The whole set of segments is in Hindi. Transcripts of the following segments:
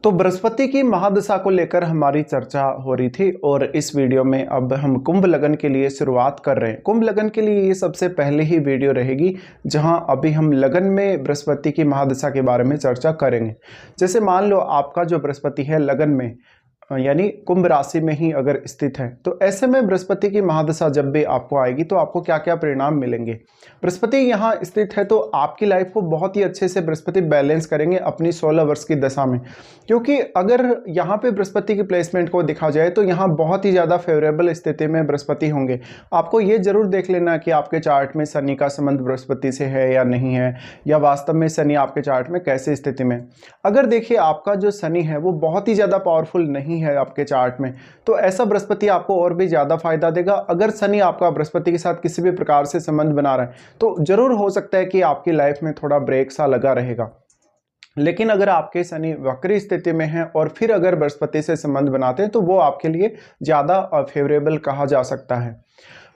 तो बृहस्पति की महादशा को लेकर हमारी चर्चा हो रही थी और इस वीडियो में अब हम कुंभ लगन के लिए शुरुआत कर रहे हैं। कुंभ लगन के लिए ये सबसे पहले ही वीडियो रहेगी जहां अभी हम लगन में बृहस्पति की महादशा के बारे में चर्चा करेंगे। जैसे मान लो आपका जो बृहस्पति है लगन में यानी कुंभ राशि में ही अगर स्थित है, तो ऐसे में बृहस्पति की महादशा जब भी आपको आएगी तो आपको क्या क्या परिणाम मिलेंगे। बृहस्पति यहाँ स्थित है तो आपकी लाइफ को बहुत ही अच्छे से बृहस्पति बैलेंस करेंगे अपनी 16 वर्ष की दशा में, क्योंकि अगर यहाँ पे बृहस्पति की प्लेसमेंट को देखा जाए तो यहाँ बहुत ही ज़्यादा फेवरेबल स्थिति में बृहस्पति होंगे। आपको ये जरूर देख लेना कि आपके चार्ट में शनि का संबंध बृहस्पति से है या नहीं है, या वास्तव में शनि आपके चार्ट में कैसे स्थिति में। अगर देखिए आपका जो शनि है वो बहुत ही ज़्यादा पावरफुल नहीं है आपके चार्ट में, तो ऐसा बृहस्पति आपको और भी ज्यादा फायदा देगा। अगर शनि आपका बृहस्पति के साथ किसी भी प्रकार से संबंध बना रहा है तो जरूर हो सकता है कि आपकी लाइफ में थोड़ा ब्रेक सा लगा रहेगा। लेकिन अगर आपके शनि वक्री स्थिति में है और फिर अगर बृहस्पति से संबंध बनाते हैं तो वो आपके लिए ज्यादा फेवरेबल कहा जा सकता है।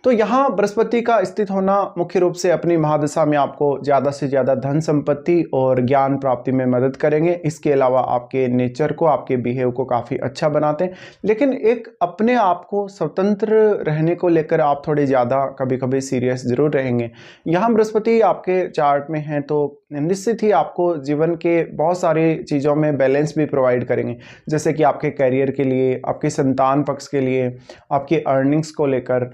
तो यहाँ बृहस्पति का स्थित होना मुख्य रूप से अपनी महादशा में आपको ज़्यादा से ज़्यादा धन संपत्ति और ज्ञान प्राप्ति में मदद करेंगे। इसके अलावा आपके नेचर को, आपके बिहेव को काफ़ी अच्छा बनाते हैं। लेकिन एक अपने आप को स्वतंत्र रहने को लेकर आप थोड़े ज़्यादा कभी कभी सीरियस जरूर रहेंगे। यहाँ बृहस्पति आपके चार्ट में है तो निश्चित ही आपको जीवन के बहुत सारी चीज़ों में बैलेंस भी प्रोवाइड करेंगे, जैसे कि आपके करियर के लिए, आपके संतान पक्ष के लिए, आपकी अर्निंग्स को लेकर,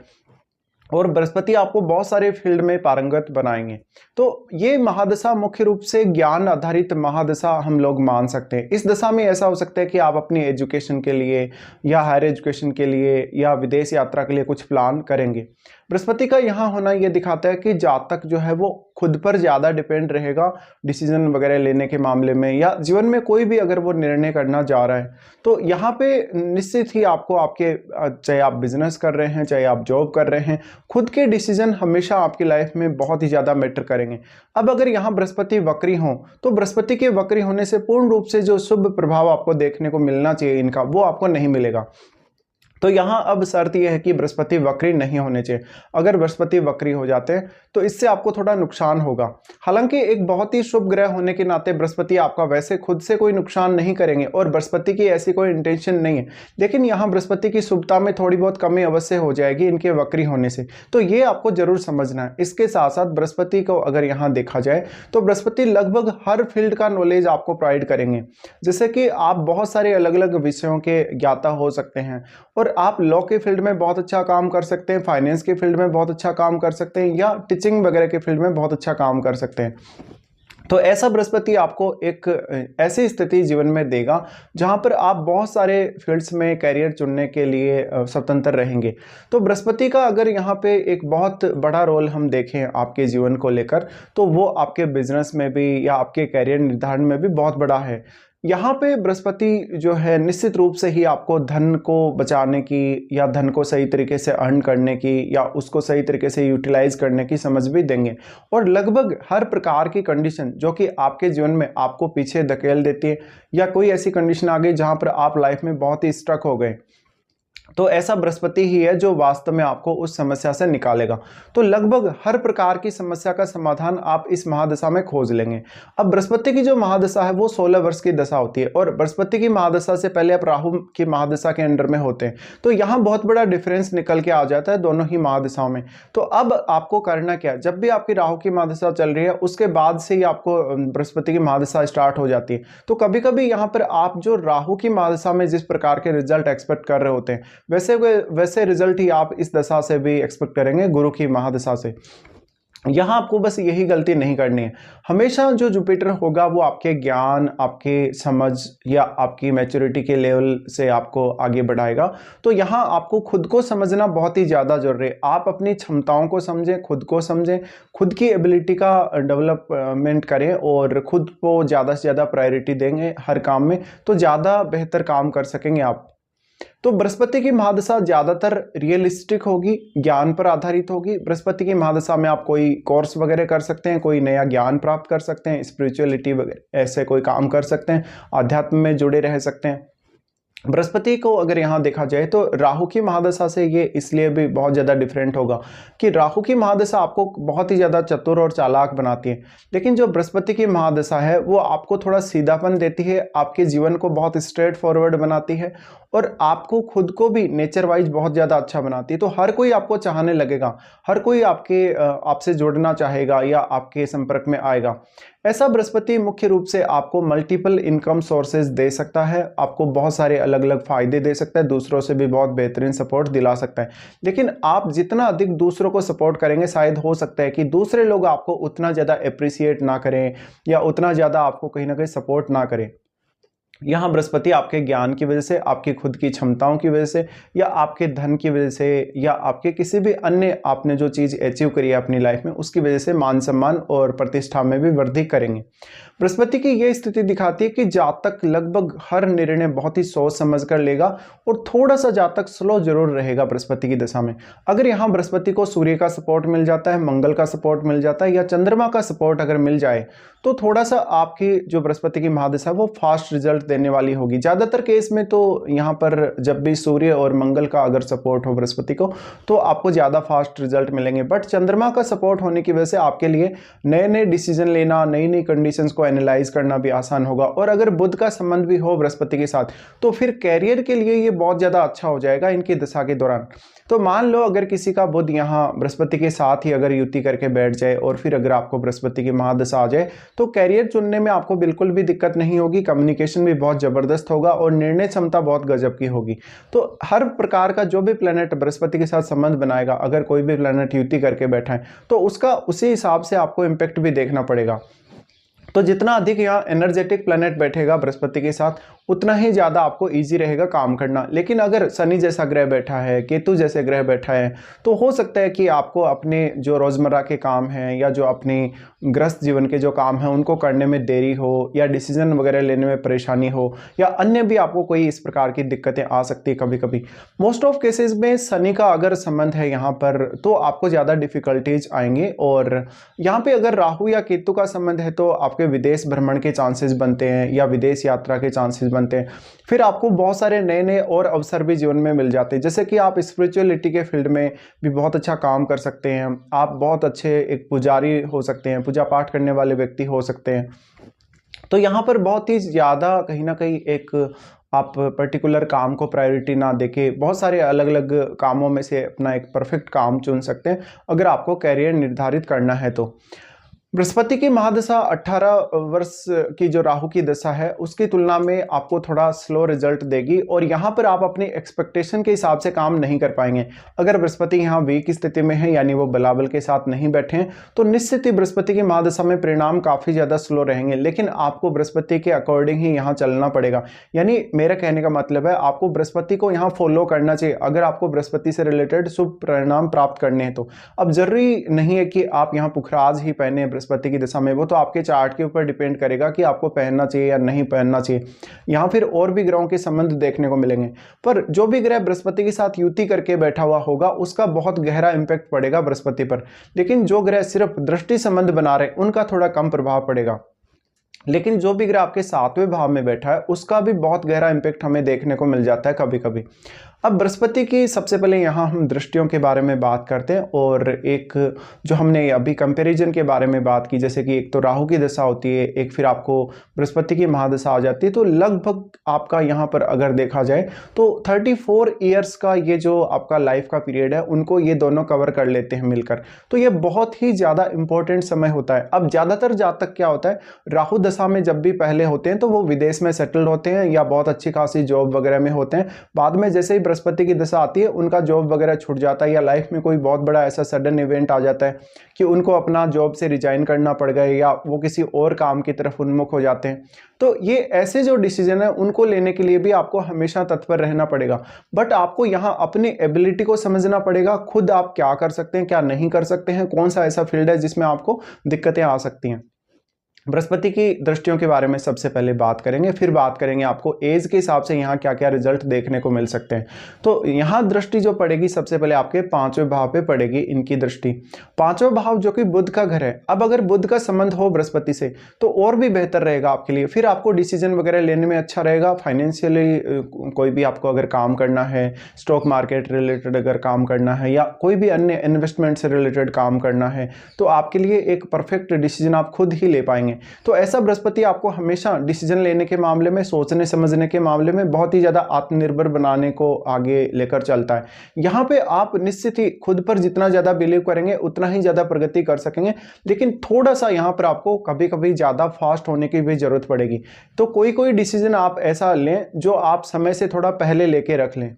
और बृहस्पति आपको बहुत सारे फील्ड में पारंगत बनाएंगे। तो ये महादशा मुख्य रूप से ज्ञान आधारित महादशा हम लोग मान सकते हैं। इस दशा में ऐसा हो सकता है कि आप अपनी एजुकेशन के लिए या हायर एजुकेशन के लिए या विदेश यात्रा के लिए कुछ प्लान करेंगे। बृहस्पति का यहाँ होना ये दिखाता है कि जातक जो है वो खुद पर ज़्यादा डिपेंड रहेगा डिसीजन वगैरह लेने के मामले में, या जीवन में कोई भी अगर वो निर्णय करना जा रहा है तो यहाँ पे निश्चित ही आपको आपके चाहे आप बिजनेस कर रहे हैं चाहे आप जॉब कर रहे हैं, खुद के डिसीजन हमेशा आपकी लाइफ में बहुत ही ज़्यादा मैटर करेंगे। अब अगर यहाँ बृहस्पति वक्री हो तो बृहस्पति के वक्री होने से पूर्ण रूप से जो शुभ प्रभाव आपको देखने को मिलना चाहिए इनका, वो आपको नहीं मिलेगा। तो यहाँ अब शर्त यह है कि बृहस्पति वक्री नहीं होने चाहिए। अगर बृहस्पति वक्री हो जाते हैं तो इससे आपको थोड़ा नुकसान होगा। हालांकि एक बहुत ही शुभ ग्रह होने के नाते बृहस्पति आपका वैसे खुद से कोई नुकसान नहीं करेंगे और बृहस्पति की ऐसी कोई इंटेंशन नहीं है, लेकिन यहाँ बृहस्पति की शुभता में थोड़ी बहुत कमी अवश्य हो जाएगी इनके वक्री होने से, तो ये आपको जरूर समझना है। इसके साथ साथ बृहस्पति को अगर यहाँ देखा जाए तो बृहस्पति लगभग हर फील्ड का नॉलेज आपको प्रोवाइड करेंगे, जैसे कि आप बहुत सारे अलग अलग विषयों के ज्ञाता हो सकते हैं और आप लॉ के फील्ड में बहुत अच्छा काम कर सकते हैं, फाइनेंस के फील्ड में बहुत अच्छा काम कर सकते हैं, या टीचिंग वगैरह के फील्ड में बहुत अच्छा काम कर सकते हैं। तो ऐसा बृहस्पति आपको एक ऐसी स्थिति जीवन में देगा जहां पर आप बहुत सारे फील्ड्स में करियर चुनने के लिए स्वतंत्र रहेंगे। तो बृहस्पति का अगर यहाँ पे एक बहुत बड़ा रोल हम देखें आपके जीवन को लेकर तो वो आपके बिजनेस में भी या आपके करियर निर्धारण में भी बहुत बड़ा है। यहाँ पे बृहस्पति जो है निश्चित रूप से ही आपको धन को बचाने की या धन को सही तरीके से अर्न करने की या उसको सही तरीके से यूटिलाइज करने की समझ भी देंगे, और लगभग हर प्रकार की कंडीशन जो कि आपके जीवन में आपको पीछे धकेल देती है या कोई ऐसी कंडीशन आ गई जहाँ पर आप लाइफ में बहुत ही स्ट्रक हो गए, तो ऐसा बृहस्पति ही है जो वास्तव में आपको उस समस्या से निकालेगा। तो लगभग हर प्रकार की समस्या का समाधान आप इस महादशा में खोज लेंगे। अब बृहस्पति की जो महादशा है वो 16 वर्ष की दशा होती है और बृहस्पति की महादशा से पहले आप राहु की महादशा के अंडर में होते हैं, तो यहाँ बहुत बड़ा डिफरेंस निकल के आ जाता है दोनों ही महादशाओं में। तो अब आपको करना क्या है, जब भी आपकी राहु की महादशा चल रही है उसके बाद से ही आपको बृहस्पति की महादशा स्टार्ट हो जाती है। तो कभी कभी यहाँ पर आप जो राहु की महादशा में जिस प्रकार के रिजल्ट एक्सपेक्ट कर रहे होते हैं वैसे रिजल्ट ही आप इस दशा से भी एक्सपेक्ट करेंगे गुरु की महादशा से। यहाँ आपको बस यही गलती नहीं करनी है, हमेशा जो जुपिटर होगा वो आपके ज्ञान, आपके समझ या आपकी मैच्योरिटी के लेवल से आपको आगे बढ़ाएगा। तो यहाँ आपको खुद को समझना बहुत ही ज़्यादा जरूरी है। आप अपनी क्षमताओं को समझें, खुद को समझें, खुद की एबिलिटी का डेवलपमेंट करें और खुद को ज़्यादा से ज़्यादा प्रायोरिटी देंगे हर काम में, तो ज़्यादा बेहतर काम कर सकेंगे आप। तो बृहस्पति की महादशा ज्यादातर रियलिस्टिक होगी, ज्ञान पर आधारित होगी। बृहस्पति की महादशा में आप कोई कोर्स वगैरह कर सकते हैं, कोई नया ज्ञान प्राप्त कर सकते हैं, स्पिरिचुअलिटी वगैरह ऐसे कोई काम कर सकते हैं, आध्यात्म में जुड़े रह सकते हैं। बृहस्पति को अगर यहाँ देखा जाए तो राहु की महादशा से ये इसलिए भी बहुत ज़्यादा डिफरेंट होगा कि राहु की महादशा आपको बहुत ही ज़्यादा चतुर और चालाक बनाती है, लेकिन जो बृहस्पति की महादशा है वो आपको थोड़ा सीधापन देती है, आपके जीवन को बहुत स्ट्रेट फॉरवर्ड बनाती है और आपको खुद को भी नेचर वाइज बहुत ज़्यादा अच्छा बनाती है। तो हर कोई आपको चाहने लगेगा, हर कोई आपसे जुड़ना चाहेगा या आपके संपर्क में आएगा। ऐसा बृहस्पति मुख्य रूप से आपको मल्टीपल इनकम सोर्सेज दे सकता है, आपको बहुत सारे अलग अलग फायदे दे सकता है, दूसरों से भी बहुत बेहतरीन सपोर्ट दिला सकता है। लेकिन आप जितना अधिक दूसरों को सपोर्ट करेंगे, शायद हो सकता है कि दूसरे लोग आपको उतना ज़्यादा अप्रिसिएट ना करें या उतना ज़्यादा आपको कहीं ना कहीं सपोर्ट ना करें। यहाँ बृहस्पति आपके ज्ञान की वजह से, आपकी खुद की क्षमताओं की वजह से या आपके धन की वजह से या आपके किसी भी अन्य आपने जो चीज़ अचीव करी है अपनी लाइफ में उसकी वजह से मान सम्मान और प्रतिष्ठा में भी वृद्धि करेंगे। बृहस्पति की यह स्थिति दिखाती है कि जातक लगभग हर निर्णय बहुत ही सोच समझ कर लेगा और थोड़ा सा जातक स्लो जरूर रहेगा बृहस्पति की दशा में। अगर यहाँ बृहस्पति को सूर्य का सपोर्ट मिल जाता है, मंगल का सपोर्ट मिल जाता है या चंद्रमा का सपोर्ट अगर मिल जाए तो थोड़ा सा आपकी जो बृहस्पति की महादशा है वो फास्ट रिजल्ट देने वाली होगी। ज़्यादातर केस में तो यहाँ पर जब भी सूर्य और मंगल का अगर सपोर्ट हो बृहस्पति को तो आपको ज़्यादा फास्ट रिजल्ट मिलेंगे, बट चंद्रमा का सपोर्ट होने की वजह से आपके लिए नए नए डिसीजन लेना, नई नई कंडीशंस को एनालाइज करना भी आसान होगा। और अगर बुध का संबंध भी हो बृहस्पति के साथ तो फिर कैरियर के लिए ये बहुत ज़्यादा अच्छा हो जाएगा इनकी दशा के दौरान। तो मान लो अगर किसी का बुध यहाँ बृहस्पति के साथ ही अगर युति करके बैठ जाए और फिर अगर आपको बृहस्पति की महादशा आ जाए तो कैरियर चुनने में आपको बिल्कुल भी दिक्कत नहीं होगी, कम्युनिकेशन भी बहुत ज़बरदस्त होगा और निर्णय क्षमता बहुत गजब की होगी। तो हर प्रकार का जो भी प्लेनेट बृहस्पति के साथ संबंध बनाएगा, अगर कोई भी प्लेनेट युति करके बैठा है तो उसका उसी हिसाब से आपको इम्पैक्ट भी देखना पड़ेगा। तो जितना अधिक यहाँ एनर्जेटिक प्लैनेट बैठेगा बृहस्पति के साथ उतना ही ज़्यादा आपको इजी रहेगा काम करना। लेकिन अगर शनि जैसा ग्रह बैठा है, केतु जैसे ग्रह बैठा है तो हो सकता है कि आपको अपने जो रोज़मर्रा के काम हैं या जो अपनी गृहस्थ जीवन के जो काम हैं उनको करने में देरी हो या डिसीजन वगैरह लेने में परेशानी हो या अन्य भी आपको कोई इस प्रकार की दिक्कतें आ सकती है कभी कभी। मोस्ट ऑफ केसेस में शनि का अगर संबंध है यहाँ पर तो आपको ज़्यादा डिफ़िकल्टीज आएंगे। और यहाँ पे अगर राहु या केतु का संबंध है तो आपके विदेश भ्रमण के चांसेस बनते हैं या विदेश यात्रा के चांसेस बनते हैं। फिर आपको बहुत सारे नए नए और अवसर भी जीवन में मिल जाते हैं, जैसे कि आप स्पिरिचुअलिटी के फील्ड में भी बहुत अच्छा काम कर सकते हैं, आप बहुत अच्छे एक पुजारी हो सकते हैं, पूजा पाठ करने वाले व्यक्ति हो सकते हैं। तो यहाँ पर बहुत ही ज़्यादा कहीं ना कहीं एक आप पर्टिकुलर काम को प्रायोरिटी ना देके बहुत सारे अलग अलग कामों में से अपना एक परफेक्ट काम चुन सकते हैं अगर आपको कैरियर निर्धारित करना है तो। बृहस्पति की महादशा 18 वर्ष की जो राहु की दशा है उसकी तुलना में आपको थोड़ा स्लो रिजल्ट देगी और यहाँ पर आप अपनी एक्सपेक्टेशन के हिसाब से काम नहीं कर पाएंगे। अगर बृहस्पति यहाँ वीक स्थिति में है यानी वो बलाबल के साथ नहीं बैठे हैं तो निश्चित ही बृहस्पति की महादशा में परिणाम काफ़ी ज़्यादा स्लो रहेंगे, लेकिन आपको बृहस्पति के अकॉर्डिंग ही यहाँ चलना पड़ेगा। यानी मेरा कहने का मतलब है आपको बृहस्पति को यहाँ फॉलो करना चाहिए अगर आपको बृहस्पति से रिलेटेड शुभ परिणाम प्राप्त करने हैं तो। अब जरूरी नहीं है कि आप यहाँ पुखराज ही पहने बृहस्पति की दशा में, वो तो आपके चार्ट के ऊपर डिपेंड करेगा कि आपको पहनना चाहिए या नहीं पहनना चाहिए। यहाँ फिर और भी ग्रहों के संबंध देखने को मिलेंगे, पर जो भी ग्रह बृहस्पति के साथ युति करके बैठा हुआ होगा उसका बहुत गहरा इंपैक्ट पड़ेगा बृहस्पति पर। लेकिन जो ग्रह सिर्फ दृष्टि संबंध बना रहे उनका थोड़ा कम प्रभाव पड़ेगा। लेकिन जो भी ग्रह आपके 7वें भाव में बैठा है उसका भी बहुत गहरा इंपैक्ट हमें देखने को मिल जाता है कभी कभी। अब बृहस्पति की सबसे पहले यहाँ हम दृष्टियों के बारे में बात करते हैं और एक जो हमने अभी कंपैरिजन के बारे में बात की, जैसे कि एक तो राहु की दशा होती है, एक फिर आपको बृहस्पति की महादशा आ जाती है, तो लगभग आपका यहाँ पर अगर देखा जाए तो 34 ईयर्स का ये जो आपका लाइफ का पीरियड है उनको ये दोनों कवर कर लेते हैं मिलकर। तो ये बहुत ही ज़्यादा इंपॉर्टेंट समय होता है। अब ज़्यादातर जातक क्या होता है, राहु दशा में जब भी पहले होते हैं तो वो विदेश में सेटल्ड होते हैं या बहुत अच्छी खासी जॉब वगैरह में होते हैं। बाद में जैसे ही बृहस्पति की दशा आती है उनका जॉब वगैरह छूट जाता है या लाइफ में कोई बहुत बड़ा ऐसा सडन इवेंट आ जाता है कि उनको अपना जॉब से रिजाइन करना पड़ गया या वो किसी और काम की तरफ उन्मुख हो जाते हैं। तो ये ऐसे जो डिसीजन है उनको लेने के लिए भी आपको हमेशा तत्पर रहना पड़ेगा, बट आपको यहाँ अपनी एबिलिटी को समझना पड़ेगा, खुद आप क्या कर सकते हैं क्या नहीं कर सकते हैं, कौन सा ऐसा फील्ड है जिसमें आपको दिक्कतें आ सकती हैं। बृहस्पति की दृष्टियों के बारे में सबसे पहले बात करेंगे, फिर बात करेंगे आपको एज के हिसाब से यहाँ क्या क्या रिजल्ट देखने को मिल सकते हैं। तो यहाँ दृष्टि जो पड़ेगी सबसे पहले आपके 5वें भाव पे पड़ेगी इनकी दृष्टि। 5वां भाव जो कि बुध का घर है। अब अगर बुध का संबंध हो बृहस्पति से तो और भी बेहतर रहेगा आपके लिए, फिर आपको डिसीजन वगैरह लेने में अच्छा रहेगा। फाइनेंशियली कोई भी आपको अगर काम करना है, स्टॉक मार्केट रिलेटेड अगर काम करना है या कोई भी अन्य इन्वेस्टमेंट से रिलेटेड काम करना है तो आपके लिए एक परफेक्ट डिसीजन आप खुद ही ले पाएंगे। तो ऐसा बृहस्पति आपको हमेशा डिसीजन लेने के मामले में, सोचने समझने के मामले में बहुत ही ज्यादा आत्मनिर्भर बनाने को आगे लेकर चलता है। यहाँ पे आप निश्चित ही खुद पर जितना ज्यादा बिलीव करेंगे उतना ही ज्यादा प्रगति कर सकेंगे, लेकिन थोड़ा सा यहाँ पर आपको कभी कभी ज्यादा फास्ट होने की भी जरूरत पड़ेगी। तो कोई कोई डिसीजन आप ऐसा लें जो आप समय से थोड़ा पहले लेके रख लें।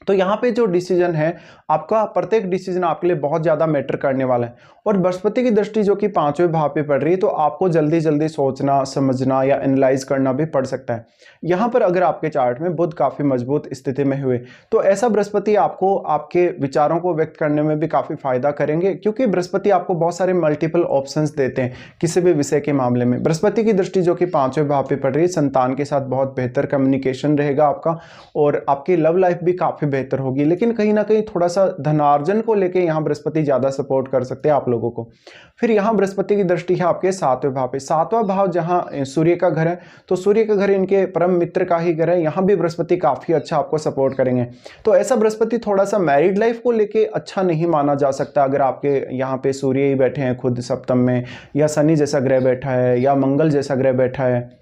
तो यहाँ पे जो डिसीजन है आपका, प्रत्येक डिसीजन आपके लिए बहुत ज़्यादा मैटर करने वाला है। और बृहस्पति की दृष्टि जो कि 5वें भाव पे पड़ रही है तो आपको जल्दी जल्दी सोचना समझना या एनालाइज करना भी पड़ सकता है। यहाँ पर अगर आपके चार्ट में बुध काफ़ी मजबूत स्थिति में हुए तो ऐसा बृहस्पति आपको आपके विचारों को व्यक्त करने में भी काफ़ी फायदा करेंगे, क्योंकि बृहस्पति आपको बहुत सारे मल्टीपल ऑप्शंस देते हैं किसी भी विषय के मामले में। बृहस्पति की दृष्टि जो कि 5वें भाव पे पड़ रही है, संतान के साथ बहुत बेहतर कम्युनिकेशन रहेगा आपका और आपकी लव लाइफ भी काफ़ी बेहतर होगी। लेकिन कहीं ना कहीं थोड़ा सा धनार्जन को लेके यहाँ बृहस्पति ज्यादा सपोर्ट कर सकते हैं आप लोगों को। फिर यहाँ बृहस्पति की दृष्टि है आपके 7वें भाव पे। 7वां भाव जहाँ सूर्य का घर है तो सूर्य का घर इनके परम मित्र का ही घर है। यहाँ भी बृहस्पति काफी अच्छा आपको सपोर्ट करेंगे। तो ऐसा बृहस्पति थोड़ा सा मैरिड लाइफ को लेके अच्छा नहीं माना जा सकता अगर आपके यहाँ पे सूर्य ही बैठे हैं खुद सप्तम में, या शनि जैसा ग्रह बैठा है, या मंगल जैसा ग्रह बैठा है।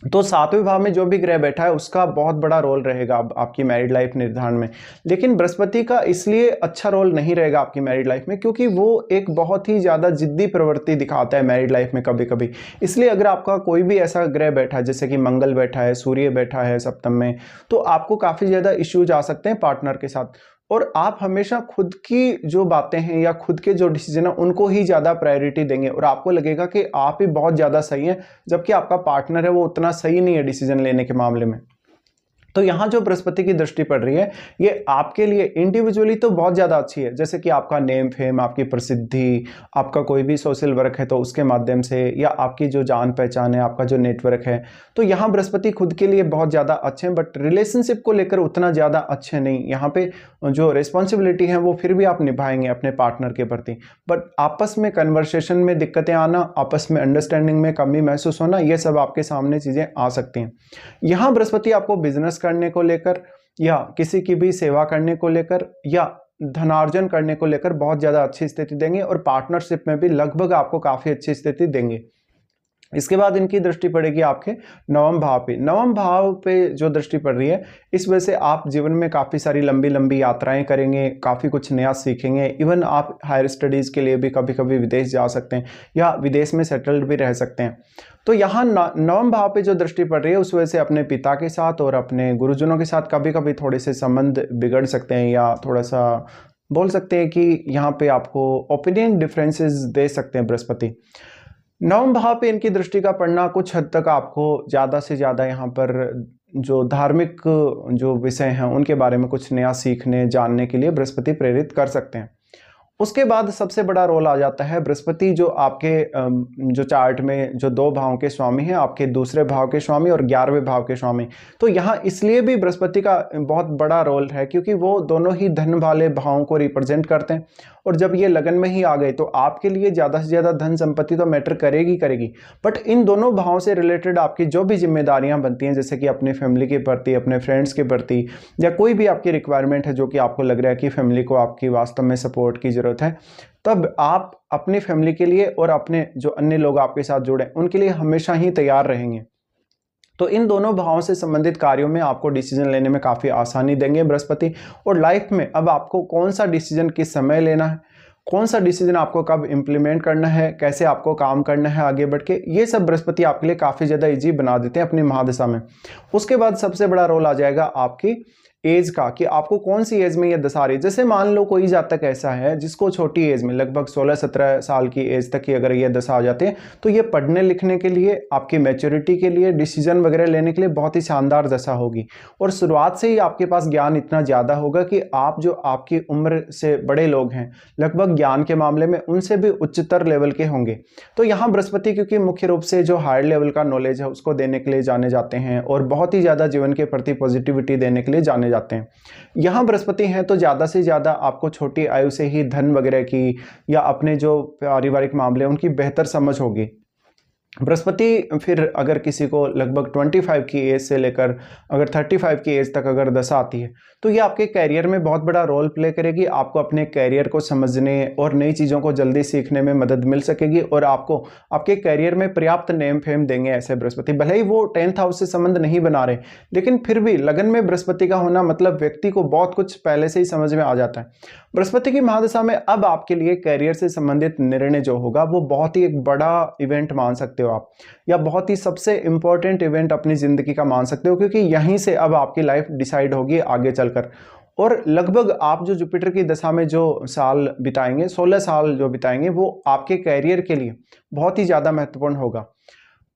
तो 7वें भाव में जो भी ग्रह बैठा है उसका बहुत बड़ा रोल रहेगा अब आपकी मैरिड लाइफ निर्धारण में। लेकिन बृहस्पति का इसलिए अच्छा रोल नहीं रहेगा आपकी मैरिड लाइफ में क्योंकि वो एक बहुत ही ज़्यादा जिद्दी प्रवृत्ति दिखाता है मैरिड लाइफ में कभी कभी। इसलिए अगर आपका कोई भी ऐसा ग्रह बैठा है जैसे कि मंगल बैठा है, सूर्य बैठा है सप्तम में, तो आपको काफ़ी ज़्यादा इश्यूज आ सकते हैं पार्टनर के साथ। और आप हमेशा खुद की जो बातें हैं या खुद के जो डिसीजन है उनको ही ज़्यादा प्रायोरिटी देंगे और आपको लगेगा कि आप ही बहुत ज़्यादा सही हैं, जबकि आपका पार्टनर है वो उतना सही नहीं है डिसीजन लेने के मामले में। तो यहाँ जो बृहस्पति की दृष्टि पड़ रही है ये आपके लिए इंडिविजुअली तो बहुत ज़्यादा अच्छी है, जैसे कि आपका नेम फेम, आपकी प्रसिद्धि, आपका कोई भी सोशल वर्क है तो उसके माध्यम से, या आपकी जो जान पहचान है, आपका जो नेटवर्क है, तो यहाँ बृहस्पति खुद के लिए बहुत ज़्यादा अच्छे हैं। बट रिलेशनशिप को लेकर उतना ज़्यादा अच्छे नहीं। यहाँ पे जो रिस्पॉन्सिबिलिटी है वो फिर भी आप निभाएंगे अपने पार्टनर के प्रति, बट आपस में कन्वर्सेशन में दिक्कतें आना, आपस में अंडरस्टैंडिंग में कमी महसूस होना, ये सब आपके सामने चीज़ें आ सकती हैं। यहाँ बृहस्पति आपको बिजनेस करने को लेकर या किसी की भी सेवा करने को लेकर या धनार्जन करने को लेकर बहुत ज़्यादा अच्छी स्थिति देंगे और पार्टनरशिप में भी लगभग आपको काफ़ी अच्छी स्थिति देंगे। इसके बाद इनकी दृष्टि पड़ेगी आपके 9वें भाव पे। 9वें भाव पे जो दृष्टि पड़ रही है इस वजह से आप जीवन में काफ़ी सारी लंबी लंबी यात्राएं करेंगे, काफ़ी कुछ नया सीखेंगे। इवन आप हायर स्टडीज़ के लिए भी कभी कभी विदेश जा सकते हैं या विदेश में सेटल्ड भी रह सकते हैं। तो यहाँ 9वें भाव पे जो दृष्टि पड़ रही है उस वजह से अपने पिता के साथ और अपने गुरुजनों के साथ कभी कभी थोड़े से संबंध बिगड़ सकते हैं, या थोड़ा सा बोल सकते हैं कि यहाँ पे आपको ओपिनियन डिफरेंसेस दे सकते हैं बृहस्पति। 9वें भाव पे इनकी दृष्टि का पड़ना कुछ हद तक आपको ज़्यादा से ज़्यादा यहाँ पर जो धार्मिक जो विषय हैं उनके बारे में कुछ नया सीखने जानने के लिए बृहस्पति प्रेरित कर सकते हैं। उसके बाद सबसे बड़ा रोल आ जाता है बृहस्पति जो आपके जो चार्ट में जो 2 भावों के स्वामी हैं, आपके दूसरे भाव के स्वामी और 11वें भाव के स्वामी। तो यहाँ इसलिए भी बृहस्पति का बहुत बड़ा रोल है क्योंकि वो दोनों ही धन वाले भावों को रिप्रेजेंट करते हैं और जब ये लगन में ही आ गए तो आपके लिए ज़्यादा से ज़्यादा धन संपत्ति तो मैटर करेगी करेगी। बट इन दोनों भावों से रिलेटेड आपकी जो भी जिम्मेदारियां बनती हैं, जैसे कि अपनी फैमिली के प्रति, अपने फ्रेंड्स के प्रति, या कोई भी आपकी रिक्वायरमेंट है जो कि आपको लग रहा है कि फैमिली को आपकी वास्तव में सपोर्ट की ज़रूरत है, तब आप अपनी फैमिली के लिए और अपने जो अन्य लोग आपके साथ जुड़े उनके लिए हमेशा ही तैयार रहेंगे। तो इन दोनों भावों से संबंधित कार्यों में आपको डिसीजन लेने में काफ़ी आसानी देंगे बृहस्पति। और लाइफ में अब आपको कौन सा डिसीजन किस समय लेना है, कौन सा डिसीजन आपको कब इम्प्लीमेंट करना है, कैसे आपको काम करना है आगे बढ़ के, ये सब बृहस्पति आपके लिए काफ़ी ज़्यादा ईजी बना देते हैं अपनी महादशा में। उसके बाद सबसे बड़ा रोल आ जाएगा आपकी एज का कि आपको कौन सी एज में ये दशा आ रही है। जैसे मान लो कोई जातक ऐसा है जिसको छोटी एज में लगभग 16-17 साल की एज तक की अगर ये दशा आ जाती है तो ये पढ़ने लिखने के लिए, आपकी मैच्योरिटी के लिए, डिसीजन वगैरह लेने के लिए बहुत ही शानदार दशा होगी। और शुरुआत से ही आपके पास ज्ञान इतना ज़्यादा होगा कि आप जो आपकी उम्र से बड़े लोग हैं लगभग ज्ञान के मामले में उनसे भी उच्चतर लेवल के होंगे। तो यहाँ बृहस्पति क्योंकि मुख्य रूप से जो हायर लेवल का नॉलेज है उसको देने के लिए जाने जाते हैं और बहुत ही ज़्यादा जीवन के प्रति पॉजिटिविटी देने के लिए जाने जाते हैं। यहाँ बृहस्पति हैं तो ज़्यादा से ज़्यादा आपको छोटी आयु से ही धन वगैरह की या अपने जो पारिवारिक मामले हैं उनकी बेहतर समझ होगी। बृहस्पति फिर अगर किसी को लगभग 25 की एज से लेकर अगर 35 की एज तक अगर दशा आती है तो ये आपके कैरियर में बहुत बड़ा रोल प्ले करेगी। आपको अपने कैरियर को समझने और नई चीज़ों को जल्दी सीखने में मदद मिल सकेगी और आपको आपके कैरियर में पर्याप्त नेम फेम देंगे ऐसे बृहस्पति। भले ही वो 10th हाउस से संबंध नहीं बना रहे लेकिन फिर भी लगन में बृहस्पति का होना मतलब व्यक्ति को बहुत कुछ पहले से ही समझ में आ जाता है। बृहस्पति की महादशा में अब आपके लिए कैरियर से संबंधित निर्णय जो होगा वो बहुत ही एक बड़ा इवेंट मान सकते हो आप, या बहुत ही सबसे इंपॉर्टेंट इवेंट अपनी जिंदगी का मान सकते हो, क्योंकि यहीं से अब आपकी लाइफ डिसाइड होगी आगे चलकर। और लगभग आप जो जुपिटर की दशा में जो साल बिताएंगे, 16 साल जो बिताएंगे, वो आपके कैरियर के लिए बहुत ही ज़्यादा महत्वपूर्ण होगा।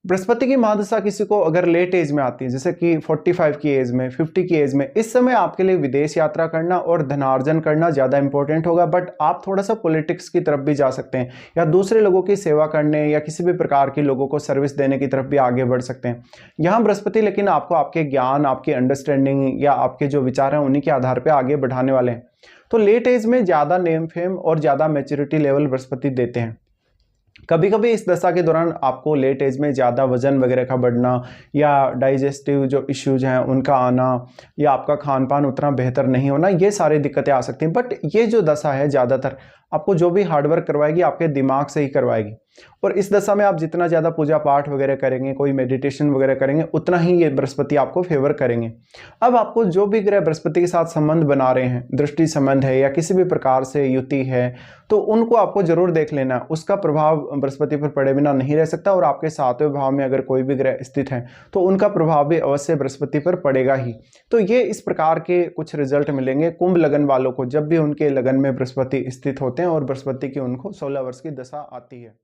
बृहस्पति की महादशा किसी को अगर लेट एज में आती है जैसे कि 45 की एज में, 50 की एज में, इस समय आपके लिए विदेश यात्रा करना और धनार्जन करना ज़्यादा इंपॉर्टेंट होगा। बट आप थोड़ा सा पॉलिटिक्स की तरफ भी जा सकते हैं या दूसरे लोगों की सेवा करने या किसी भी प्रकार के लोगों को सर्विस देने की तरफ भी आगे बढ़ सकते हैं। यहाँ बृहस्पति लेकिन आपको आपके ज्ञान, आपकी अंडरस्टैंडिंग या आपके जो विचार हैं उन्हीं के आधार पर आगे बढ़ाने वाले हैं। तो लेट एज में ज़्यादा नेम फेम और ज़्यादा मैच्योरिटी लेवल बृहस्पति देते हैं। कभी कभी इस दशा के दौरान आपको लेट एज में ज़्यादा वजन वगैरह का बढ़ना या डाइजेस्टिव जो इश्यूज हैं उनका आना या आपका खान पान उतना बेहतर नहीं होना, ये सारी दिक्कतें आ सकती हैं। बट ये जो दशा है ज़्यादातर आपको जो भी हार्डवर्क करवाएगी आपके दिमाग से ही करवाएगी। और इस दशा में आप जितना ज़्यादा पूजा पाठ वगैरह करेंगे, कोई मेडिटेशन वगैरह करेंगे, उतना ही ये बृहस्पति आपको फेवर करेंगे। अब आपको जो भी ग्रह बृहस्पति के साथ संबंध बना रहे हैं, दृष्टि संबंध है या किसी भी प्रकार से युति है, तो उनको आपको जरूर देख लेना। उसका प्रभाव बृहस्पति पर पड़े बिना नहीं रह सकता। और आपके 7वें भाव में अगर कोई भी ग्रह स्थित है तो उनका प्रभाव भी अवश्य बृहस्पति पर पड़ेगा ही। तो ये इस प्रकार के कुछ रिजल्ट मिलेंगे कुंभ लगन वालों को जब भी उनके लगन में बृहस्पति स्थित होते हैं और बृहस्पति की उनको 16 वर्ष की दशा आती है।